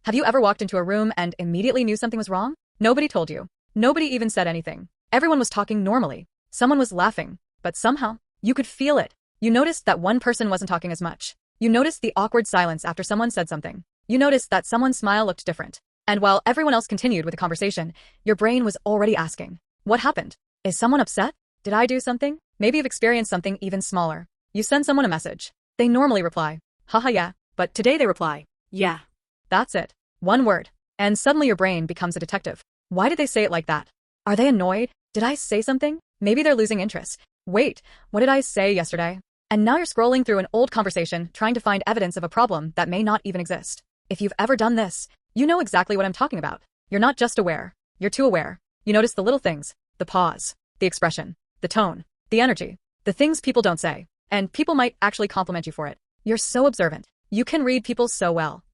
Have you ever walked into a room and immediately knew something was wrong? Nobody told you. Nobody even said anything. Everyone was talking normally. Someone was laughing, but somehow, you could feel it. You noticed that one person wasn't talking as much. You noticed the awkward silence after someone said something. You noticed that someone's smile looked different. And while everyone else continued with the conversation, your brain was already asking, what happened? Is someone upset? Did I do something? Maybe you've experienced something even smaller. You send someone a message. They normally reply, haha yeah, but today they reply, yeah. That's it. One word. And suddenly your brain becomes a detective. Why did they say it like that? Are they annoyed? Did I say something? Maybe they're losing interest. Wait, what did I say yesterday? And now you're scrolling through an old conversation trying to find evidence of a problem that may not even exist. If you've ever done this, you know exactly what I'm talking about. You're not just aware. You're too aware. You notice the little things, the pause, the expression, the tone, the energy, the things people don't say. And people might actually compliment you for it. You're so observant. You can read people so well.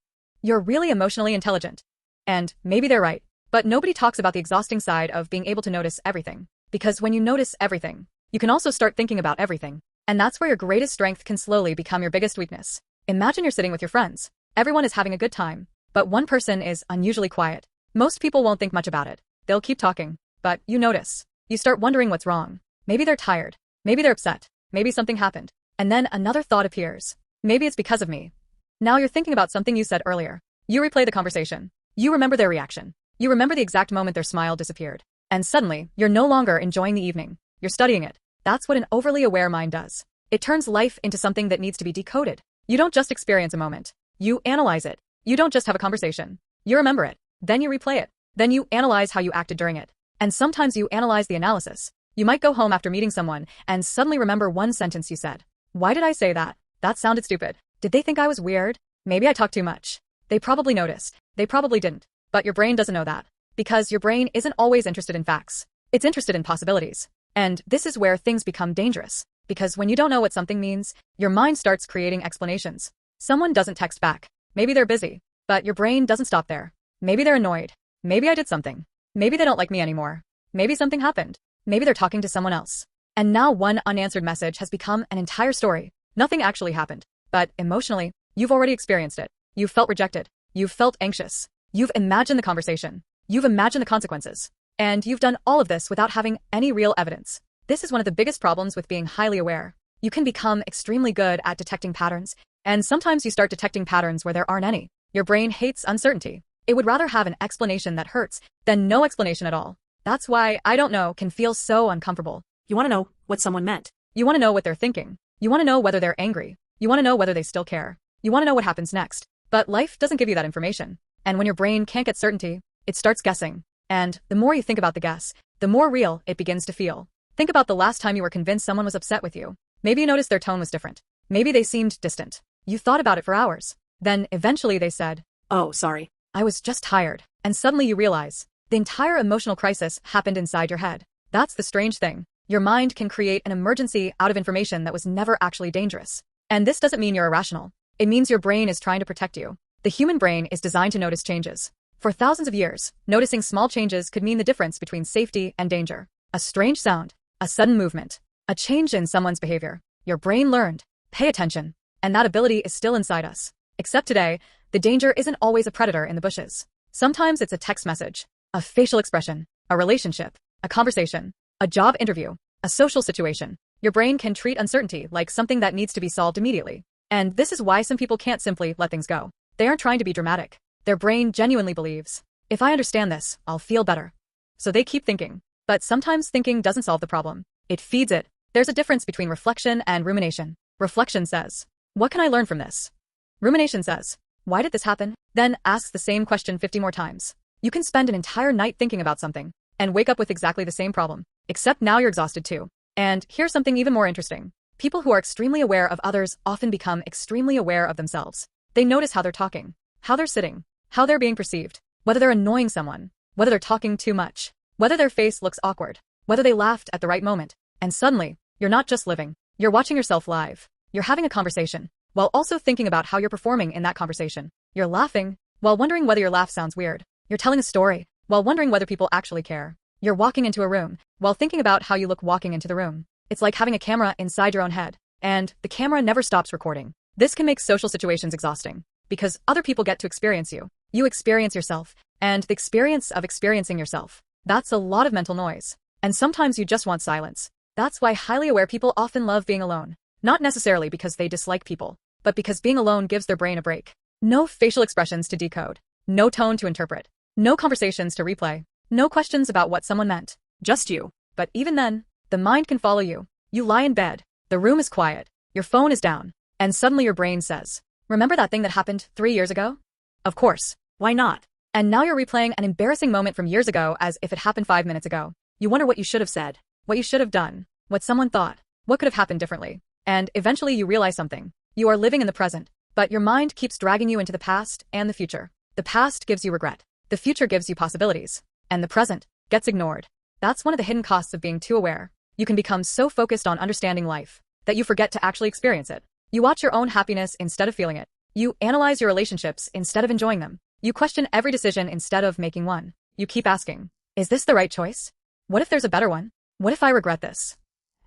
You're really emotionally intelligent. And maybe they're right. But nobody talks about the exhausting side of being able to notice everything. Because when you notice everything, you can also start thinking about everything. And that's where your greatest strength can slowly become your biggest weakness. Imagine you're sitting with your friends. Everyone is having a good time, but one person is unusually quiet. Most people won't think much about it. They'll keep talking, but you notice. You start wondering what's wrong. Maybe they're tired. Maybe they're upset. Maybe something happened. And then another thought appears. Maybe it's because of me. Now you're thinking about something you said earlier. You replay the conversation. You remember their reaction. You remember the exact moment their smile disappeared. And suddenly, you're no longer enjoying the evening. You're studying it. That's what an overly aware mind does. It turns life into something that needs to be decoded. You don't just experience a moment. You analyze it. You don't just have a conversation. You remember it. Then you replay it. Then you analyze how you acted during it. And sometimes you analyze the analysis. You might go home after meeting someone and suddenly remember one sentence you said. Why did I say that? That sounded stupid. Did they think I was weird? Maybe I talked too much. They probably noticed. They probably didn't. But your brain doesn't know that. Because your brain isn't always interested in facts. It's interested in possibilities. And this is where things become dangerous. Because when you don't know what something means, your mind starts creating explanations. Someone doesn't text back. Maybe they're busy. But your brain doesn't stop there. Maybe they're annoyed. Maybe I did something. Maybe they don't like me anymore. Maybe something happened. Maybe they're talking to someone else. And now one unanswered message has become an entire story. Nothing actually happened. But emotionally, you've already experienced it. You've felt rejected. You've felt anxious. You've imagined the conversation. You've imagined the consequences. And you've done all of this without having any real evidence. This is one of the biggest problems with being highly aware. You can become extremely good at detecting patterns, and sometimes you start detecting patterns where there aren't any. Your brain hates uncertainty. It would rather have an explanation that hurts than no explanation at all. That's why I don't know can feel so uncomfortable. You want to know what someone meant. You want to know what they're thinking. You want to know whether they're angry. You want to know whether they still care. You want to know what happens next. But life doesn't give you that information. And when your brain can't get certainty, it starts guessing. And the more you think about the guess, the more real it begins to feel. Think about the last time you were convinced someone was upset with you. Maybe you noticed their tone was different. Maybe they seemed distant. You thought about it for hours. Then eventually they said, "Oh, sorry. I was just tired." And suddenly you realize the entire emotional crisis happened inside your head. That's the strange thing. Your mind can create an emergency out of information that was never actually dangerous. And this doesn't mean you're irrational. It means your brain is trying to protect you. The human brain is designed to notice changes. For thousands of years, noticing small changes could mean the difference between safety and danger. A strange sound, a sudden movement, a change in someone's behavior. Your brain learned, pay attention, and that ability is still inside us. Except today, the danger isn't always a predator in the bushes. Sometimes it's a text message, a facial expression, a relationship, a conversation, a job interview, a social situation. Your brain can treat uncertainty like something that needs to be solved immediately. And this is why some people can't simply let things go. They aren't trying to be dramatic. Their brain genuinely believes, if I understand this, I'll feel better. So they keep thinking. But sometimes thinking doesn't solve the problem. It feeds it. There's a difference between reflection and rumination. Reflection says, what can I learn from this? Rumination says, why did this happen? Then asks the same question 50 more times. You can spend an entire night thinking about something and wake up with exactly the same problem. Except now you're exhausted too. And here's something even more interesting. People who are extremely aware of others often become extremely aware of themselves. They notice how they're talking, how they're sitting, how they're being perceived, whether they're annoying someone, whether they're talking too much, whether their face looks awkward, whether they laughed at the right moment. And suddenly, you're not just living. You're watching yourself live. You're having a conversation, while also thinking about how you're performing in that conversation. You're laughing, while wondering whether your laugh sounds weird. You're telling a story, while wondering whether people actually care. You're walking into a room, while thinking about how you look walking into the room. It's like having a camera inside your own head, and the camera never stops recording. This can make social situations exhausting, because other people get to experience you. You experience yourself, and the experience of experiencing yourself. That's a lot of mental noise. And sometimes you just want silence. That's why highly aware people often love being alone. Not necessarily because they dislike people, but because being alone gives their brain a break. No facial expressions to decode. No tone to interpret. No conversations to replay. No questions about what someone meant. Just you. But even then, the mind can follow you. You lie in bed. The room is quiet. Your phone is down. And suddenly your brain says, "Remember that thing that happened 3 years ago?" Of course. Why not? And now you're replaying an embarrassing moment from years ago as if it happened 5 minutes ago. You wonder what you should have said, what you should have done, what someone thought, what could have happened differently. And eventually you realize something. You are living in the present, but your mind keeps dragging you into the past and the future. The past gives you regret. The future gives you possibilities. And the present gets ignored. That's one of the hidden costs of being too aware. You can become so focused on understanding life that you forget to actually experience it. You watch your own happiness instead of feeling it. You analyze your relationships instead of enjoying them. You question every decision instead of making one. You keep asking, is this the right choice? What if there's a better one? What if I regret this?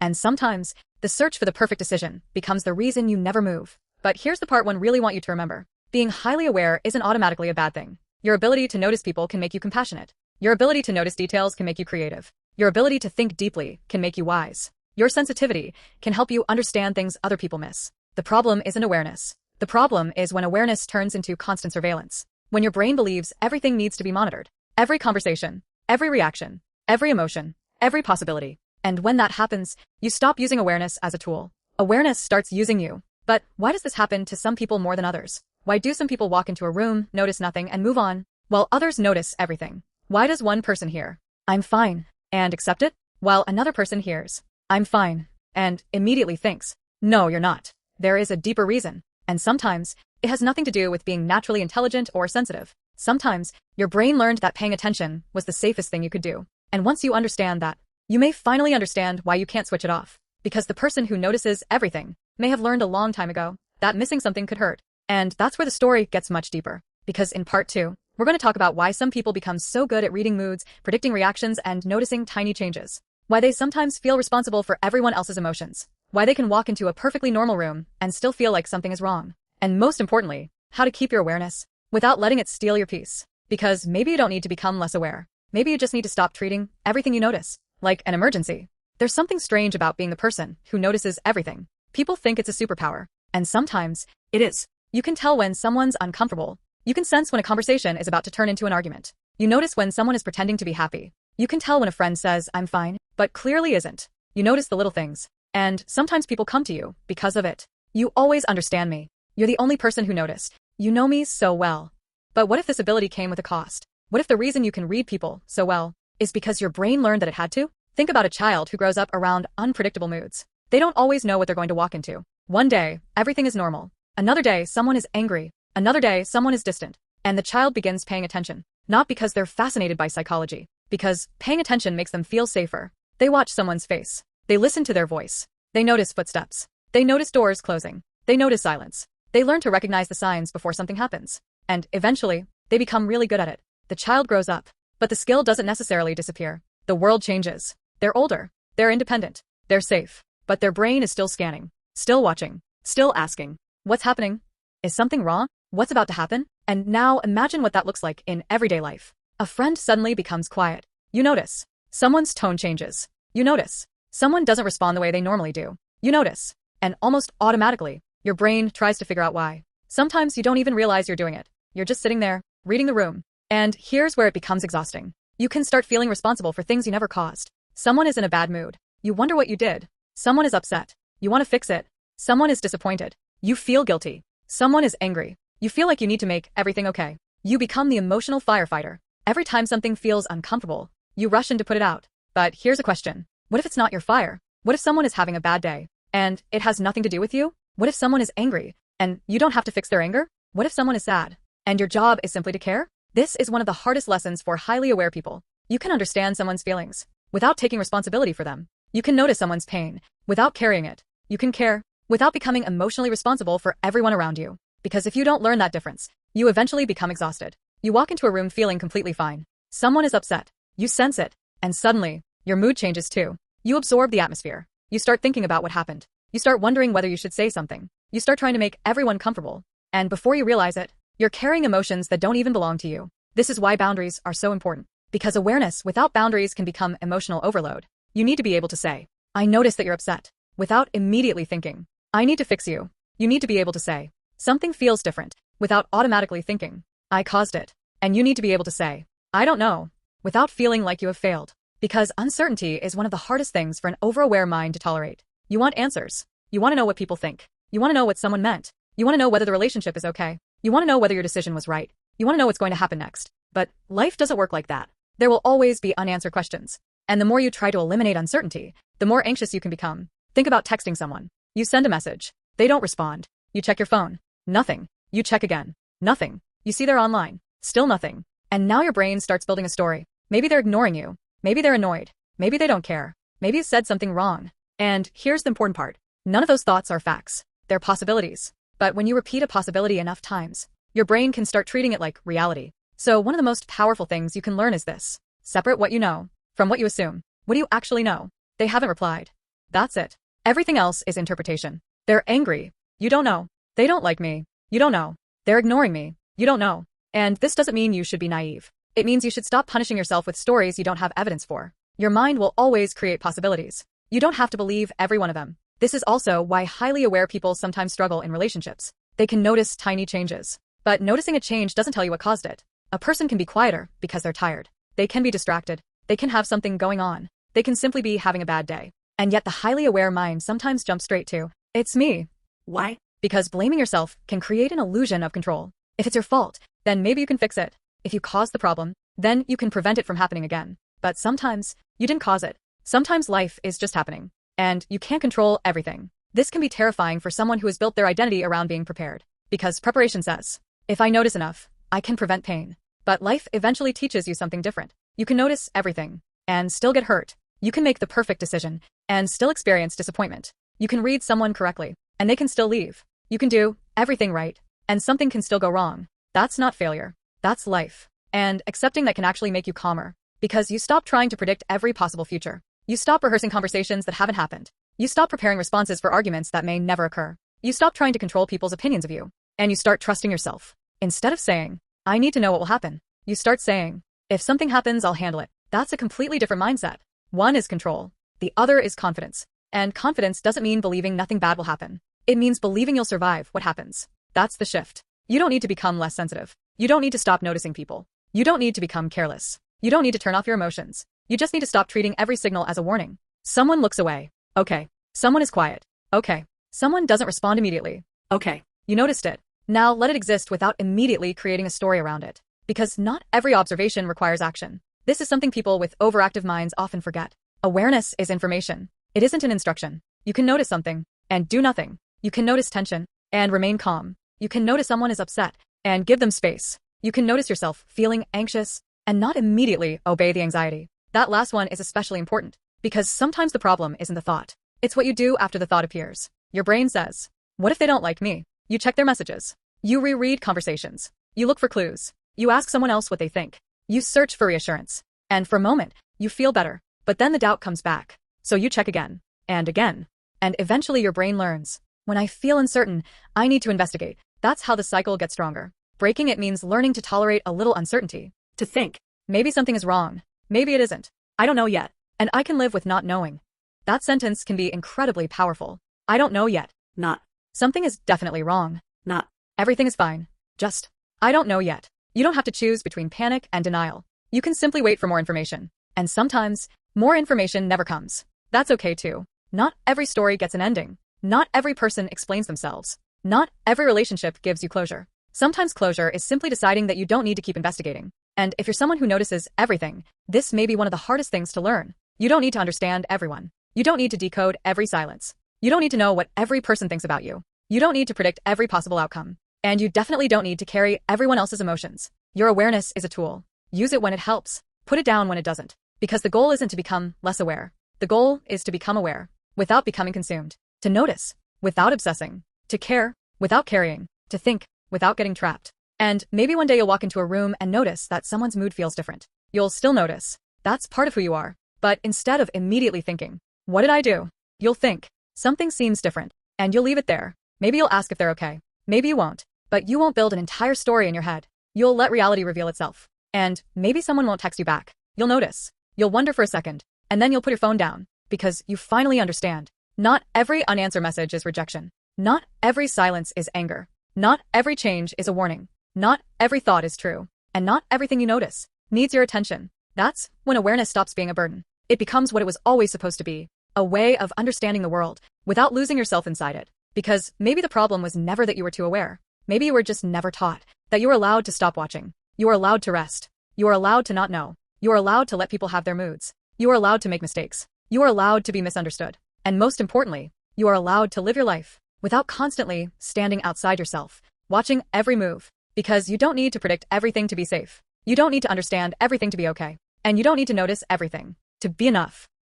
And sometimes, the search for the perfect decision becomes the reason you never move. But here's the part one really want you to remember. Being highly aware isn't automatically a bad thing. Your ability to notice people can make you compassionate. Your ability to notice details can make you creative. Your ability to think deeply can make you wise. Your sensitivity can help you understand things other people miss. The problem isn't awareness. The problem is when awareness turns into constant surveillance. When your brain believes everything needs to be monitored. Every conversation, every reaction, every emotion, every possibility. And when that happens, you stop using awareness as a tool. Awareness starts using you. But why does this happen to some people more than others? Why do some people walk into a room, notice nothing, and move on, while others notice everything? Why does one person hear, "I'm fine," and accept it, while another person hears, "I'm fine," and immediately thinks, "No, you're not"? There is a deeper reason. And sometimes, it has nothing to do with being naturally intelligent or sensitive. Sometimes, your brain learned that paying attention was the safest thing you could do. And once you understand that, you may finally understand why you can't switch it off. Because the person who notices everything may have learned a long time ago that missing something could hurt. And that's where the story gets much deeper. Because in part 2, we're going to talk about why some people become so good at reading moods, predicting reactions, and noticing tiny changes. Why they sometimes feel responsible for everyone else's emotions. Why they can walk into a perfectly normal room and still feel like something is wrong. And most importantly, how to keep your awareness without letting it steal your peace. Because maybe you don't need to become less aware. Maybe you just need to stop treating everything you notice like an emergency. There's something strange about being the person who notices everything. People think it's a superpower. And sometimes, it is. You can tell when someone's uncomfortable. You can sense when a conversation is about to turn into an argument. You notice when someone is pretending to be happy. You can tell when a friend says, "I'm fine," but clearly isn't. You notice the little things. And sometimes people come to you because of it. You always understand me. You're the only person who noticed. You know me so well. But what if this ability came with a cost? What if the reason you can read people so well is because your brain learned that it had to? Think about a child who grows up around unpredictable moods. They don't always know what they're going to walk into. One day, everything is normal. Another day, someone is angry. Another day, someone is distant. And the child begins paying attention. Not because they're fascinated by psychology. Because paying attention makes them feel safer. They watch someone's face. They listen to their voice. They notice footsteps. They notice doors closing. They notice silence. They learn to recognize the signs before something happens. And eventually, they become really good at it. The child grows up. But the skill doesn't necessarily disappear. The world changes. They're older. They're independent. They're safe. But their brain is still scanning. Still watching. Still asking. What's happening? Is something wrong? What's about to happen? And now imagine what that looks like in everyday life. A friend suddenly becomes quiet. You notice. Someone's tone changes. You notice. Someone doesn't respond the way they normally do. You notice. And almost automatically, your brain tries to figure out why. Sometimes you don't even realize you're doing it. You're just sitting there, reading the room. And here's where it becomes exhausting. You can start feeling responsible for things you never caused. Someone is in a bad mood. You wonder what you did. Someone is upset. You want to fix it. Someone is disappointed. You feel guilty. Someone is angry. You feel like you need to make everything okay. You become the emotional firefighter. Every time something feels uncomfortable, you rush in to put it out. But here's a question. What if it's not your fire? What if someone is having a bad day and it has nothing to do with you? What if someone is angry and you don't have to fix their anger? What if someone is sad and your job is simply to care? This is one of the hardest lessons for highly aware people. You can understand someone's feelings without taking responsibility for them. You can notice someone's pain without carrying it. You can care without becoming emotionally responsible for everyone around you. Because if you don't learn that difference, you eventually become exhausted. You walk into a room feeling completely fine. Someone is upset. You sense it. And suddenly, your mood changes too. You absorb the atmosphere. You start thinking about what happened. You start wondering whether you should say something. You start trying to make everyone comfortable. And before you realize it, You're carrying emotions that don't even belong to you. This is why boundaries are so important. Because awareness without boundaries can become emotional overload. You need to be able to say, I notice that you're upset, without immediately thinking, I need to fix you. You need to be able to say, something feels different, without automatically thinking, I caused it. And you need to be able to say, I don't know, without feeling like you have failed. Because uncertainty is one of the hardest things for an overaware mind to tolerate. You want answers. You want to know what people think. You want to know what someone meant. You want to know whether the relationship is okay. You want to know whether your decision was right. You want to know what's going to happen next. But life doesn't work like that. There will always be unanswered questions. And the more you try to eliminate uncertainty, the more anxious you can become. Think about texting someone. You send a message. They don't respond. You check your phone. Nothing. You check again. Nothing. You see they're online. Still nothing. And now your brain starts building a story. Maybe they're ignoring you. Maybe they're annoyed. Maybe they don't care. Maybe you said something wrong. And here's the important part. None of those thoughts are facts. They're possibilities. But when you repeat a possibility enough times, your brain can start treating it like reality. So one of the most powerful things you can learn is this. Separate what you know from what you assume. What do you actually know? They haven't replied. That's it. Everything else is interpretation. They're angry. You don't know. They don't like me. You don't know. They're ignoring me. You don't know. And this doesn't mean you should be naive. It means you should stop punishing yourself with stories you don't have evidence for. Your mind will always create possibilities. You don't have to believe every one of them. This is also why highly aware people sometimes struggle in relationships. They can notice tiny changes. But noticing a change doesn't tell you what caused it. A person can be quieter because they're tired. They can be distracted. They can have something going on. They can simply be having a bad day. And yet the highly aware mind sometimes jumps straight to, it's me. Why? Because blaming yourself can create an illusion of control. If it's your fault, then maybe you can fix it. If you caused the problem, then you can prevent it from happening again. But sometimes, you didn't cause it. Sometimes life is just happening. And you can't control everything. This can be terrifying for someone who has built their identity around being prepared. Because preparation says, if I notice enough, I can prevent pain. But life eventually teaches you something different. You can notice everything and still get hurt. You can make the perfect decision and still experience disappointment. You can read someone correctly and they can still leave. You can do everything right and something can still go wrong. That's not failure. That's life. And accepting that can actually make you calmer because you stop trying to predict every possible future. You stop rehearsing conversations that haven't happened. You stop preparing responses for arguments that may never occur. You stop trying to control people's opinions of you and you start trusting yourself. Instead of saying, I need to know what will happen, you start saying, if something happens, I'll handle it. That's a completely different mindset. One is control. The other is confidence. And confidence doesn't mean believing nothing bad will happen. It means believing you'll survive what happens. That's the shift. You don't need to become less sensitive. You don't need to stop noticing people. You don't need to become careless. You don't need to turn off your emotions. You just need to stop treating every signal as a warning. Someone looks away. Okay. Someone is quiet. Okay. Someone doesn't respond immediately. Okay. You noticed it. Now let it exist without immediately creating a story around it. Because not every observation requires action. This is something people with overactive minds often forget. Awareness is information. It isn't an instruction. You can notice something and do nothing. You can notice tension and remain calm. You can notice someone is upset and give them space. You can notice yourself feeling anxious and not immediately obey the anxiety. That last one is especially important because sometimes the problem isn't the thought. It's what you do after the thought appears. Your brain says, what if they don't like me? You check their messages. You reread conversations. You look for clues. You ask someone else what they think. You search for reassurance. And for a moment, you feel better. But then the doubt comes back. So you check again. And again. And eventually your brain learns. When I feel uncertain, I need to investigate. That's how the cycle gets stronger. Breaking it means learning to tolerate a little uncertainty. To think. Maybe something is wrong. Maybe it isn't. I don't know yet. And I can live with not knowing. That sentence can be incredibly powerful. I don't know yet. Not. Something is definitely wrong. Not. Everything is fine. Just, I don't know yet. You don't have to choose between panic and denial. You can simply wait for more information. And sometimes, more information never comes. That's okay too. Not every story gets an ending. Not every person explains themselves. Not every relationship gives you closure. Sometimes closure is simply deciding that you don't need to keep investigating. And if you're someone who notices everything, this may be one of the hardest things to learn. You don't need to understand everyone. You don't need to decode every silence. You don't need to know what every person thinks about you. You don't need to predict every possible outcome. And you definitely don't need to carry everyone else's emotions. Your awareness is a tool. Use it when it helps. Put it down when it doesn't. Because the goal isn't to become less aware. The goal is to become aware without becoming consumed. To notice without obsessing. To care without carrying. To think without getting trapped. And maybe one day you'll walk into a room and notice that someone's mood feels different. You'll still notice. That's part of who you are. But instead of immediately thinking, what did I do? You'll think, something seems different. And you'll leave it there. Maybe you'll ask if they're okay. Maybe you won't. But you won't build an entire story in your head. You'll let reality reveal itself. And maybe someone won't text you back. You'll notice. You'll wonder for a second. And then you'll put your phone down. Because you finally understand. Not every unanswered message is rejection. Not every silence is anger. Not every change is a warning. Not every thought is true. And not everything you notice needs your attention. That's when awareness stops being a burden. It becomes what it was always supposed to be. A way of understanding the world without losing yourself inside it. Because maybe the problem was never that you were too aware. Maybe you were just never taught that you were allowed to stop watching. You are allowed to rest. You are allowed to not know. You are allowed to let people have their moods. You are allowed to make mistakes. You are allowed to be misunderstood. And most importantly, you are allowed to live your life without constantly standing outside yourself, watching every move. Because you don't need to predict everything to be safe. You don't need to understand everything to be okay. And you don't need to notice everything to be enough.